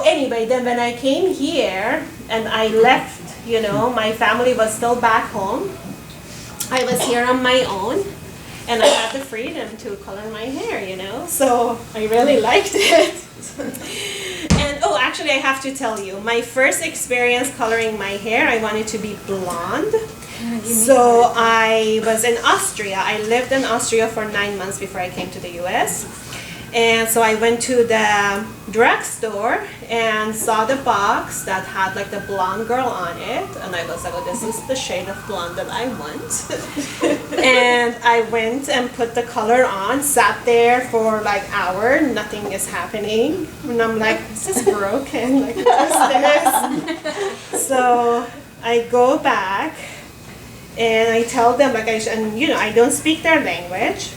anyway, then when I came here and I left, you know, my family was still back home. I was here on my own, and I had the freedom to color my hair, you know, so I really liked it. And oh, actually, I have to tell you, my first experience coloring my hair, I wanted to be blonde. So I was in Austria. I lived in Austria for 9 months before I came to the US. And so I went to the drugstore and saw the box that had like the blonde girl on it. And I was like, oh, this is the shade of blonde that I want. And I went and put the color on, sat there for like an hour, nothing is happening. And I'm like, this is broken, like what is this? So I go back and I tell them, like, and you know, I don't speak their language.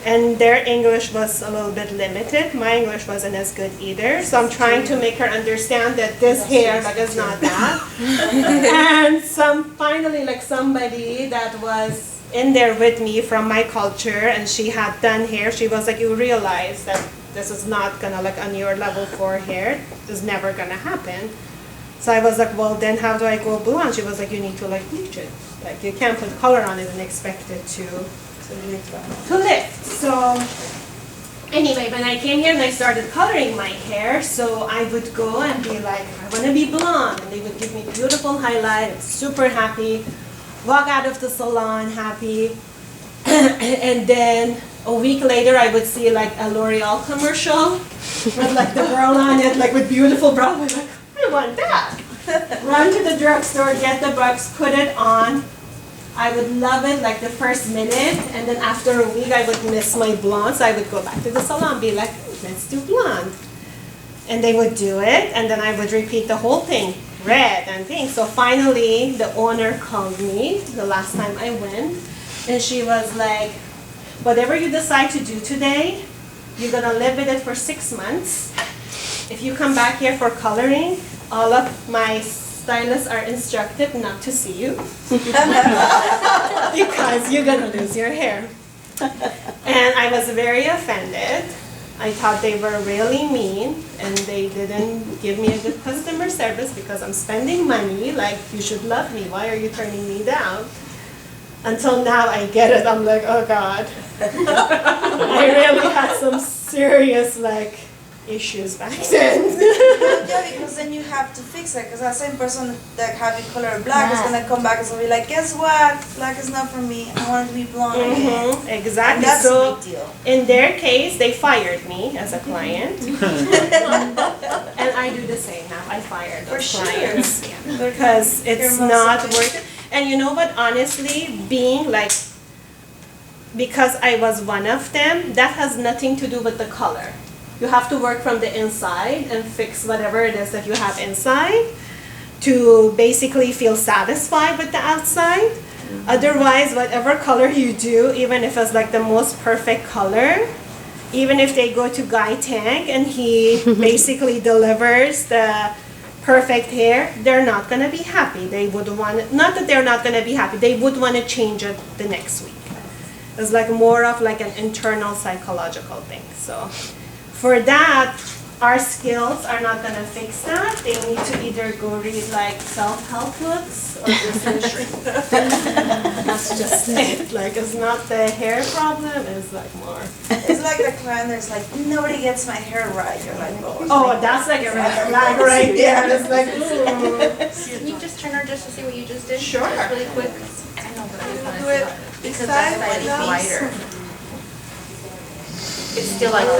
And their English was a little bit limited. My English wasn't as good either. So I'm trying to make her understand that this hair like is not that. And finally like somebody that was in there with me from my culture and she had done hair, she was like, you realize that this is not gonna like on your level 4 hair. This is never gonna happen. So I was like, well then how do I go blonde? She was like, you need to like bleach it. Like you can't put color on it and expect it to lift. So anyway, when I came here and I started coloring my hair, so I would go and be like, I want to be blonde, and they would give me beautiful highlight, super happy, walk out of the salon happy, and then a week later I would see like a L'Oreal commercial with like the girl on it, like with beautiful brow. I was like, I want that. Run to the drugstore, get the box, put it on. I would love it like the first minute, and then after a week I would miss my blonde, so I would go back to the salon and be like, let's do blonde. And they would do it, and then I would repeat the whole thing, red and pink. So finally the owner called me the last time I went, and she was like, whatever you decide to do today, you're gonna live with it for 6 months. If you come back here for coloring, all of my stylists are instructed not to see you because you're gonna lose your hair. And I was very offended. I thought they were really mean and they didn't give me a good customer service because I'm spending money, like you should love me, why are you turning me down? Until now I get it, I'm like, oh God. I really had some serious like issues back then. Yeah, because then you have to fix it. Because that same person that having color black is gonna come back and be like, guess what? Black is not for me. I want to be blonde again. Exactly. And that's so a big deal. In their case, they fired me as a client, and I do the same now. I fire those clients because it's not worth it. And you know what? Honestly, being like, because I was one of them, that has nothing to do with the color. You have to work from the inside and fix whatever it is that you have inside to basically feel satisfied with the outside. Otherwise, whatever color you do, even if it's like the most perfect color, even if they go to Guy Tang and he basically delivers the perfect hair, they're not going to be happy. They would want, not that they're not going to be happy, they would want to change it the next week. It's like more of like an internal psychological thing. So for that, our skills are not going to fix that. They need to either go read like self-help books or just that's just it. Like it's not the hair problem, it's like more. It's like the client that's like, nobody gets my hair right. You're like, oh, that's like a red flag right there. It's like, Can you just turn her just to see what you just did? Sure. Just really quick. I know, but I just want to Do it see because side that side by is side. lighter. It's still like the